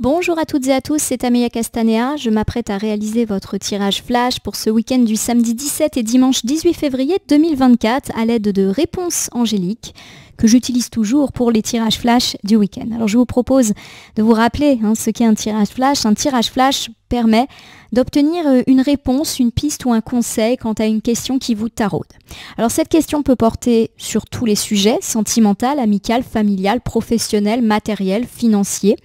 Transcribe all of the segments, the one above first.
Bonjour à toutes et à tous, c'est Amelia Castanea. Je m'apprête à réaliser votre tirage flash pour ce week-end du samedi 17 et dimanche 18 février 2024 à l'aide de réponses angéliques que j'utilise toujours pour les tirages flash du week-end. Alors je vous propose de vous rappeler ce qu'est un tirage flash. Un tirage flash permet d'obtenir une réponse, une piste ou un conseil quant à une question qui vous taraude. Alors cette question peut porter sur tous les sujets, sentimental, amical, familial, professionnel, matériel, financier.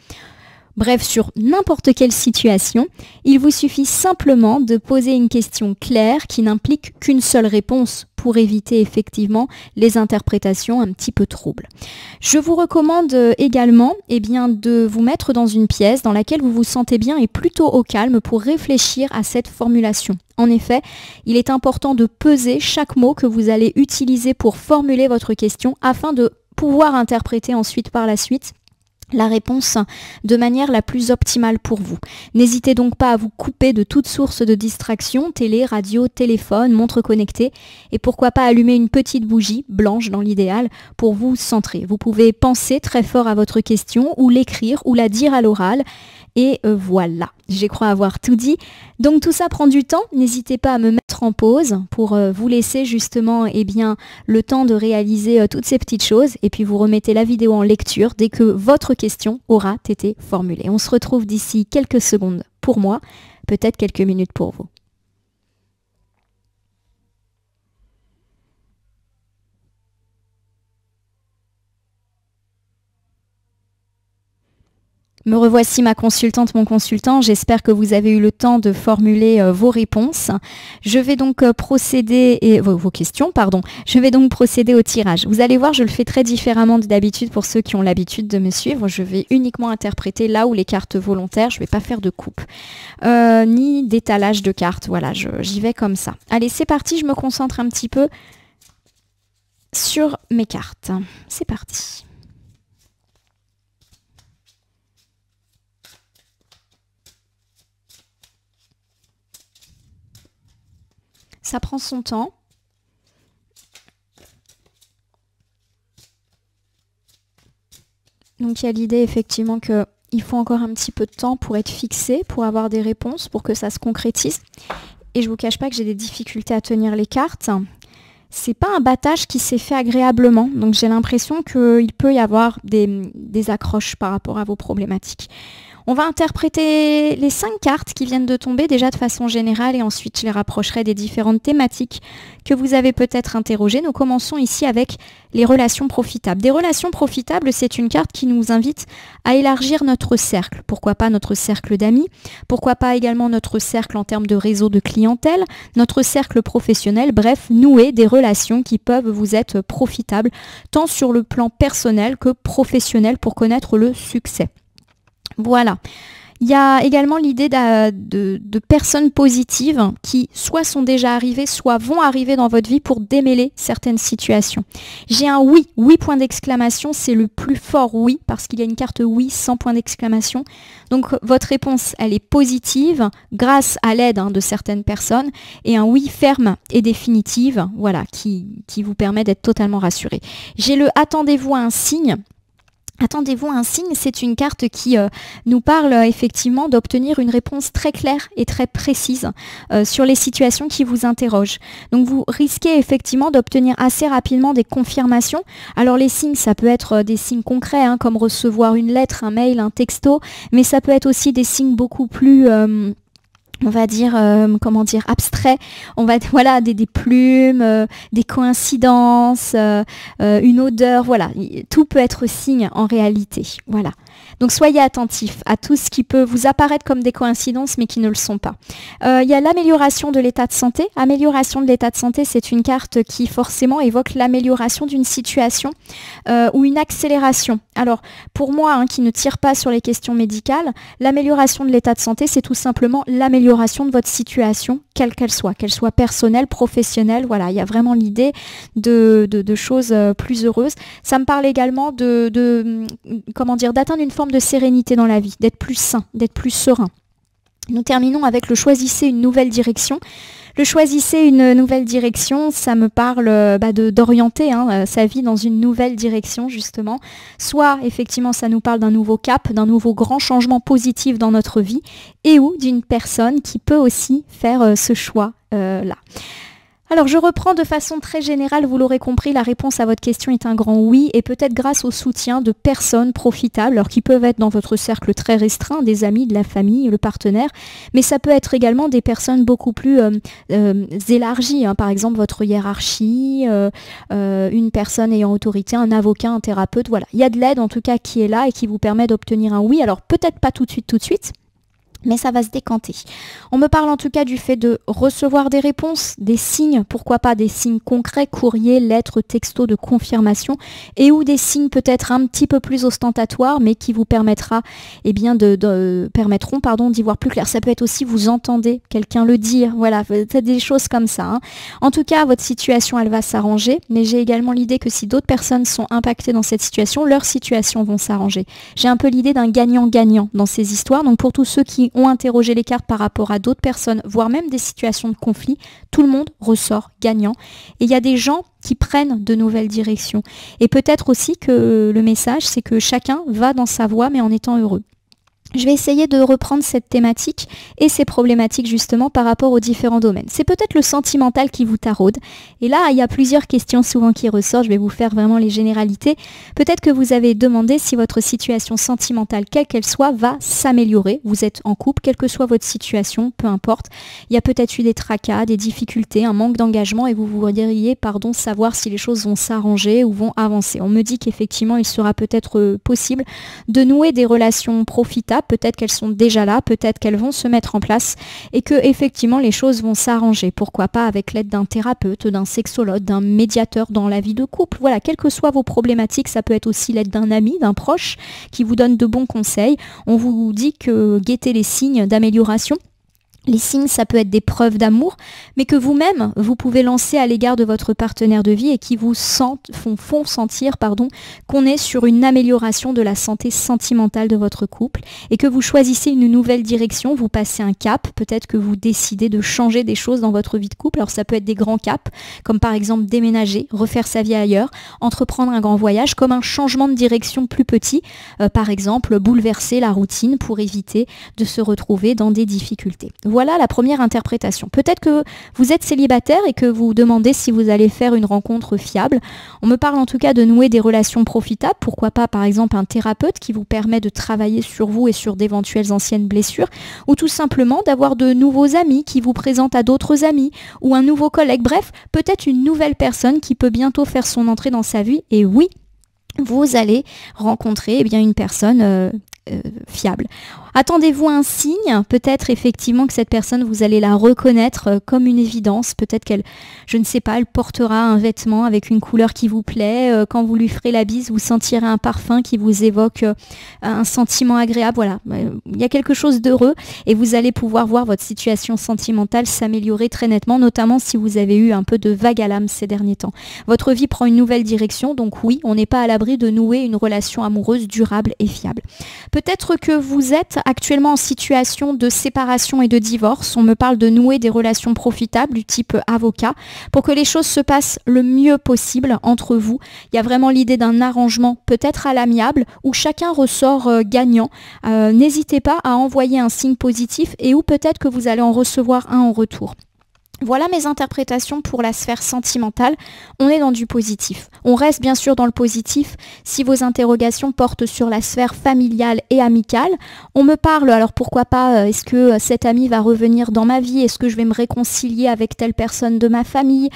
Bref, sur n'importe quelle situation, il vous suffit simplement de poser une question claire qui n'implique qu'une seule réponse pour éviter effectivement les interprétations un petit peu troubles. Je vous recommande également de vous mettre dans une pièce dans laquelle vous vous sentez bien et plutôt au calme pour réfléchir à cette formulation. En effet, il est important de peser chaque mot que vous allez utiliser pour formuler votre question afin de pouvoir interpréter ensuite par la suite la réponse de manière la plus optimale pour vous. N'hésitez donc pas à vous couper de toute source de distraction, télé, radio, téléphone, montre connectée et pourquoi pas allumer une petite bougie, blanche dans l'idéal, pour vous centrer. Vous pouvez penser très fort à votre question ou l'écrire ou la dire à l'oral. Et voilà, je crois avoir tout dit. Donc tout ça prend du temps, n'hésitez pas à me mettre en pause pour vous laisser justement le temps de réaliser toutes ces petites choses et puis vous remettez la vidéo en lecture dès que votre question aura été formulée. On se retrouve d'ici quelques secondes pour moi, peut-être quelques minutes pour vous. Me revoici ma consultante, mon consultant. J'espère que vous avez eu le temps de formuler vos réponses. Je vais donc procéder, vos questions, pardon. Je vais donc procéder au tirage. Vous allez voir, je le fais très différemment de d'habitude pour ceux qui ont l'habitude de me suivre. Je vais uniquement interpréter là où les cartes volontaires. Je ne vais pas faire de coupe, ni d'étalage de cartes. Voilà, j'y vais comme ça. Allez, c'est parti. Je me concentre un petit peu sur mes cartes. C'est parti. Ça prend son temps. Donc il y a l'idée effectivement qu'il faut encore un petit peu de temps pour être fixé, pour avoir des réponses, pour que ça se concrétise. Et je ne vous cache pas que j'ai des difficultés à tenir les cartes. C'est pas un battage qui s'est fait agréablement. Donc j'ai l'impression qu'il peut y avoir des accroches par rapport à vos problématiques. On va interpréter les 5 cartes qui viennent de tomber déjà de façon générale et ensuite je les rapprocherai des différentes thématiques que vous avez peut-être interrogées. Nous commençons ici avec les relations profitables. Des relations profitables, c'est une carte qui nous invite à élargir notre cercle. Pourquoi pas notre cercle d'amis? Pourquoi pas également notre cercle en termes de réseau de clientèle? Notre cercle professionnel? Bref, nouer des relations qui peuvent vous être profitables tant sur le plan personnel que professionnel pour connaître le succès. Voilà. Il y a également l'idée de personnes positives qui soit sont déjà arrivées, soit vont arriver dans votre vie pour démêler certaines situations. J'ai un oui, oui point d'exclamation, c'est le plus fort oui, parce qu'il y a une carte oui sans point d'exclamation. Donc votre réponse, elle est positive grâce à l'aide de certaines personnes et un oui ferme et définitive, voilà, qui vous permet d'être totalement rassuré. J'ai le attendez-vous à un signe. Attendez-vous à un signe, c'est une carte qui nous parle effectivement d'obtenir une réponse très claire et très précise sur les situations qui vous interrogent. Donc vous risquez effectivement d'obtenir assez rapidement des confirmations. Alors les signes, ça peut être des signes concrets comme recevoir une lettre, un mail, un texto, mais ça peut être aussi des signes beaucoup plus... on va dire, abstrait. On va, voilà, des plumes, des coïncidences, une odeur, voilà. Tout peut être signe en réalité, voilà. Donc soyez attentifs à tout ce qui peut vous apparaître comme des coïncidences mais qui ne le sont pas. Il y a l'amélioration de l'état de santé. Amélioration de l'état de santé, c'est une carte qui forcément évoque l'amélioration d'une situation ou une accélération. Alors pour moi, qui ne tire pas sur les questions médicales, l'amélioration de l'état de santé, c'est tout simplement l'amélioration de votre situation, quelle qu'elle soit personnelle, professionnelle. Voilà, il y a vraiment l'idée de choses plus heureuses. Ça me parle également d'atteindre une forme de sérénité dans la vie, d'être plus sain, d'être plus serein. Nous terminons avec le choisissez une nouvelle direction. Le choisissez une nouvelle direction, ça me parle d'orienter sa vie dans une nouvelle direction justement. Soit effectivement ça nous parle d'un nouveau cap, d'un nouveau grand changement positif dans notre vie et ou d'une personne qui peut aussi faire ce choix là. Alors je reprends de façon très générale, vous l'aurez compris, la réponse à votre question est un grand oui et peut-être grâce au soutien de personnes profitables, alors qui peuvent être dans votre cercle très restreint, des amis, de la famille, le partenaire, mais ça peut être également des personnes beaucoup plus élargies, par exemple votre hiérarchie, une personne ayant autorité, un avocat, un thérapeute, voilà. Il y a de l'aide en tout cas qui est là et qui vous permet d'obtenir un oui, alors peut-être pas tout de suite, mais ça va se décanter. On me parle en tout cas du fait de recevoir des réponses, des signes, pourquoi pas des signes concrets, courrier, lettres, textos de confirmation, et ou des signes peut-être un petit peu plus ostentatoires, mais qui vous permettront d'y voir plus clair. Ça peut être aussi vous entendez quelqu'un le dire, voilà, c'est des choses comme ça. En tout cas, votre situation, elle va s'arranger, mais j'ai également l'idée que si d'autres personnes sont impactées dans cette situation, leurs situations vont s'arranger. J'ai un peu l'idée d'un gagnant-gagnant dans ces histoires, donc pour tous ceux qui ont interrogé les cartes par rapport à d'autres personnes, voire même des situations de conflit, tout le monde ressort gagnant. Et il y a des gens qui prennent de nouvelles directions. Et peut-être aussi que le message, c'est que chacun va dans sa voie, mais en étant heureux. Je vais essayer de reprendre cette thématique et ces problématiques justement par rapport aux différents domaines. C'est peut-être le sentimental qui vous taraude. Et là, il y a plusieurs questions souvent qui ressortent. Je vais vous faire vraiment les généralités. Peut-être que vous avez demandé si votre situation sentimentale, quelle qu'elle soit, va s'améliorer. Vous êtes en couple, quelle que soit votre situation, peu importe. Il y a peut-être eu des tracas, des difficultés, un manque d'engagement et vous voudriez, savoir si les choses vont s'arranger ou vont avancer. On me dit qu'effectivement, il sera peut-être possible de nouer des relations profitables. Peut-être qu'elles sont déjà là, peut-être qu'elles vont se mettre en place et que effectivement les choses vont s'arranger. Pourquoi pas avec l'aide d'un thérapeute, d'un sexologue, d'un médiateur dans la vie de couple. Voilà, quelles que soient vos problématiques, ça peut être aussi l'aide d'un ami, d'un proche qui vous donne de bons conseils. On vous dit que guettez les signes d'amélioration. Les signes, ça peut être des preuves d'amour, mais que vous-même, vous pouvez lancer à l'égard de votre partenaire de vie et qui vous font sentir qu'on est sur une amélioration de la santé sentimentale de votre couple et que vous choisissez une nouvelle direction, vous passez un cap, peut-être que vous décidez de changer des choses dans votre vie de couple. Alors ça peut être des grands caps, comme par exemple déménager, refaire sa vie ailleurs, entreprendre un grand voyage, comme un changement de direction plus petit, par exemple bouleverser la routine pour éviter de se retrouver dans des difficultés. Voilà la première interprétation. Peut-être que vous êtes célibataire et que vous vous demandez si vous allez faire une rencontre fiable. On me parle en tout cas de nouer des relations profitables. Pourquoi pas par exemple un thérapeute qui vous permet de travailler sur vous et sur d'éventuelles anciennes blessures. Ou tout simplement d'avoir de nouveaux amis qui vous présentent à d'autres amis. Ou un nouveau collègue. Bref, peut-être une nouvelle personne qui peut bientôt faire son entrée dans sa vie. Et oui, vous allez rencontrer une personne fiable. Attendez-vous un signe, peut-être effectivement que cette personne, vous allez la reconnaître comme une évidence, peut-être qu'elle, je ne sais pas, elle portera un vêtement avec une couleur qui vous plaît, quand vous lui ferez la bise, vous sentirez un parfum qui vous évoque un sentiment agréable, voilà, il y a quelque chose d'heureux et vous allez pouvoir voir votre situation sentimentale s'améliorer très nettement, notamment si vous avez eu un peu de vague à l'âme ces derniers temps. Votre vie prend une nouvelle direction, donc oui, on n'est pas à l'abri de nouer une relation amoureuse durable et fiable. Peut-être que vous êtes actuellement en situation de séparation et de divorce. On me parle de nouer des relations profitables du type avocat pour que les choses se passent le mieux possible entre vous. Il y a vraiment l'idée d'un arrangement peut-être à l'amiable où chacun ressort gagnant. N'hésitez pas à envoyer un signe positif et où peut-être que vous allez en recevoir un en retour. Voilà mes interprétations pour la sphère sentimentale. On est dans du positif. On reste bien sûr dans le positif si vos interrogations portent sur la sphère familiale et amicale. On me parle, alors pourquoi pas, est-ce que cet ami va revenir dans ma vie? Est-ce que je vais me réconcilier avec telle personne de ma famille?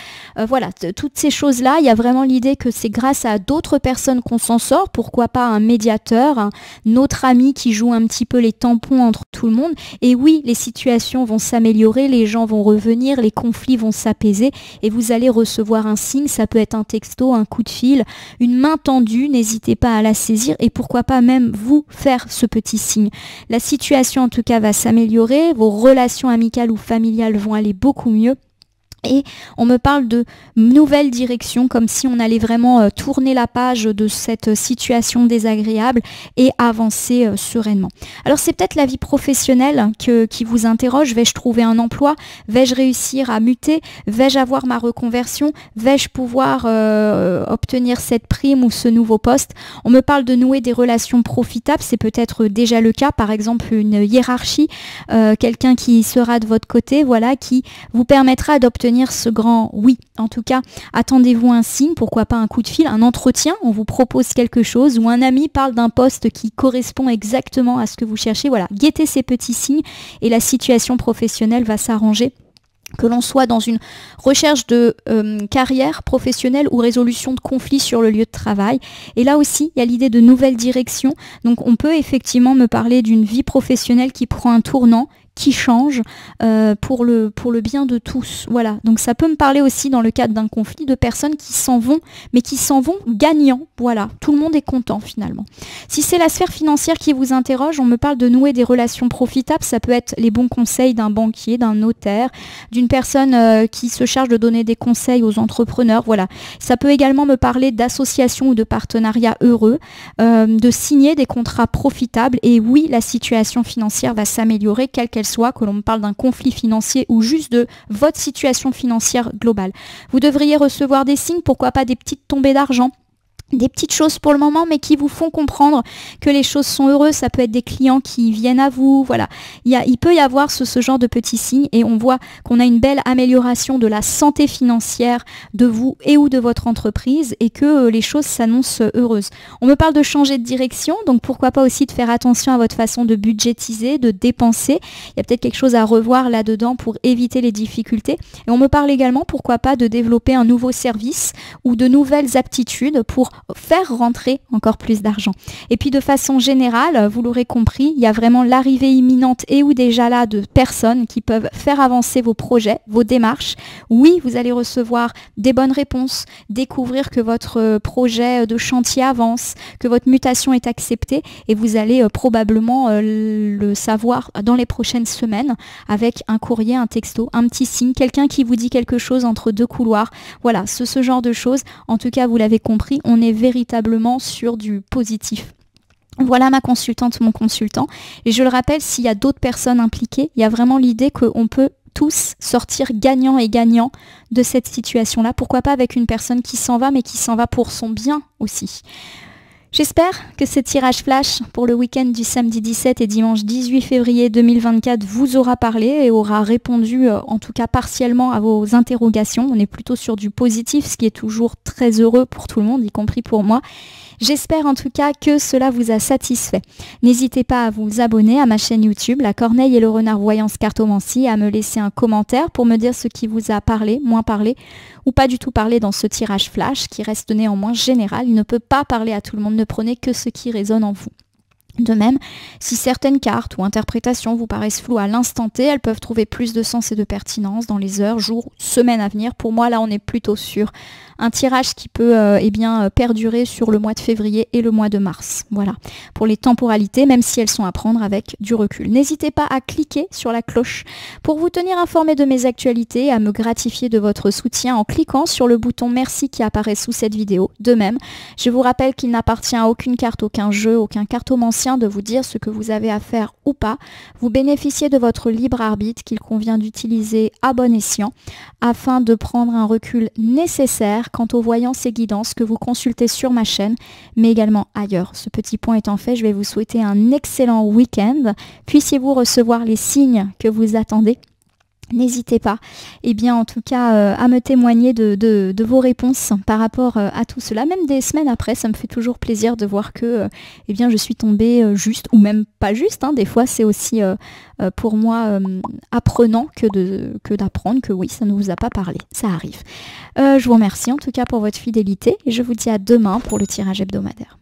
Voilà, toutes ces choses-là, il y a vraiment l'idée que c'est grâce à d'autres personnes qu'on s'en sort. Pourquoi pas un médiateur, un autre ami qui joue un petit peu les tampons entre tout le monde. Et oui, les situations vont s'améliorer, les gens vont revenir, les conflits vont s'apaiser et vous allez recevoir un signe, ça peut être un texto, un coup de fil, une main tendue, n'hésitez pas à la saisir et pourquoi pas même vous faire ce petit signe. La situation en tout cas va s'améliorer, vos relations amicales ou familiales vont aller beaucoup mieux. Et on me parle de nouvelles directions, comme si on allait vraiment tourner la page de cette situation désagréable et avancer sereinement. Alors c'est peut-être la vie professionnelle qui vous interroge. Vais-je trouver un emploi? Vais-je réussir à muter? Vais-je avoir ma reconversion? Vais-je pouvoir obtenir cette prime ou ce nouveau poste? On me parle de nouer des relations profitables. C'est peut-être déjà le cas. Par exemple, une hiérarchie, quelqu'un qui sera de votre côté, voilà, qui vous permettra d'obtenir ce grand oui. En tout cas, attendez-vous un signe, pourquoi pas un coup de fil, un entretien, on vous propose quelque chose ou un ami parle d'un poste qui correspond exactement à ce que vous cherchez. Voilà, guettez ces petits signes et la situation professionnelle va s'arranger. Que l'on soit dans une recherche de carrière professionnelle ou résolution de conflits sur le lieu de travail. Et là aussi, il y a l'idée de nouvelles directions. Donc on peut effectivement me parler d'une vie professionnelle qui prend un tournant, qui change pour le bien de tous. Voilà, donc ça peut me parler aussi dans le cadre d'un conflit de personnes qui s'en vont, mais qui s'en vont gagnants. Voilà, tout le monde est content finalement. Si c'est la sphère financière qui vous interroge, on me parle de nouer des relations profitables. Ça peut être les bons conseils d'un banquier, d'un notaire, d'une personne qui se charge de donner des conseils aux entrepreneurs. Voilà, ça peut également me parler d'associations ou de partenariats heureux, de signer des contrats profitables. Et oui, la situation financière va s'améliorer, quelle qu'elle soit, que l'on me parle d'un conflit financier ou juste de votre situation financière globale. Vous devriez recevoir des signes, pourquoi pas des petites tombées d'argent, des petites choses pour le moment, mais qui vous font comprendre que les choses sont heureuses. Ça peut être des clients qui viennent à vous. Voilà, il peut y avoir ce genre de petits signes et on voit qu'on a une belle amélioration de la santé financière de vous et ou de votre entreprise et que les choses s'annoncent heureuses. On me parle de changer de direction, donc pourquoi pas aussi de faire attention à votre façon de budgétiser, de dépenser. Il y a peut-être quelque chose à revoir là-dedans pour éviter les difficultés. Et on me parle également, pourquoi pas, de développer un nouveau service ou de nouvelles aptitudes pour faire rentrer encore plus d'argent. Et puis de façon générale, vous l'aurez compris, il y a vraiment l'arrivée imminente et ou déjà là de personnes qui peuvent faire avancer vos projets, vos démarches. Oui, vous allez recevoir des bonnes réponses, découvrir que votre projet de chantier avance, que votre mutation est acceptée et vous allez probablement le savoir dans les prochaines semaines avec un courrier, un texto, un petit signe, quelqu'un qui vous dit quelque chose entre deux couloirs. Voilà, ce genre de choses. En tout cas, vous l'avez compris, on est véritablement sur du positif. Voilà ma consultante, mon consultant. Et je le rappelle, s'il y a d'autres personnes impliquées, il y a vraiment l'idée qu'on peut tous sortir gagnants et gagnants de cette situation-là. Pourquoi pas avec une personne qui s'en va, mais qui s'en va pour son bien aussi. J'espère que ce tirage flash pour le week-end du samedi 17 et dimanche 18 février 2024 vous aura parlé et aura répondu en tout cas partiellement à vos interrogations. On est plutôt sur du positif, ce qui est toujours très heureux pour tout le monde, y compris pour moi. J'espère en tout cas que cela vous a satisfait. N'hésitez pas à vous abonner à ma chaîne YouTube, La Corneille et le Renard Voyance Cartomancie, à me laisser un commentaire pour me dire ce qui vous a parlé, moins parlé, ou pas du tout parlé dans ce tirage flash qui reste néanmoins général. Il ne peut pas parler à tout le monde, ne prenez que ce qui résonne en vous. De même, si certaines cartes ou interprétations vous paraissent floues à l'instant T, elles peuvent trouver plus de sens et de pertinence dans les heures, jours, semaines à venir. Pour moi, là, on est plutôt sur un tirage qui peut perdurer sur le mois de février et le mois de mars. Voilà, pour les temporalités, même si elles sont à prendre avec du recul. N'hésitez pas à cliquer sur la cloche pour vous tenir informé de mes actualités et à me gratifier de votre soutien en cliquant sur le bouton merci qui apparaît sous cette vidéo. De même, je vous rappelle qu'il n'appartient à aucune carte, aucun jeu, aucun cartomancien de vous dire ce que vous avez à faire ou pas. Vous bénéficiez de votre libre arbitre qu'il convient d'utiliser à bon escient afin de prendre un recul nécessaire quant aux voyances et guidances que vous consultez sur ma chaîne, mais également ailleurs. Ce petit point étant fait, je vais vous souhaiter un excellent week-end. Puissiez-vous recevoir les signes que vous attendez. N'hésitez pas, en tout cas, à me témoigner de vos réponses par rapport à tout cela. Même des semaines après, ça me fait toujours plaisir de voir que je suis tombée juste, ou même pas juste. Des fois, c'est aussi pour moi apprenant que d'apprendre que oui, ça ne vous a pas parlé. Ça arrive. Je vous remercie en tout cas pour votre fidélité et je vous dis à demain pour le tirage hebdomadaire.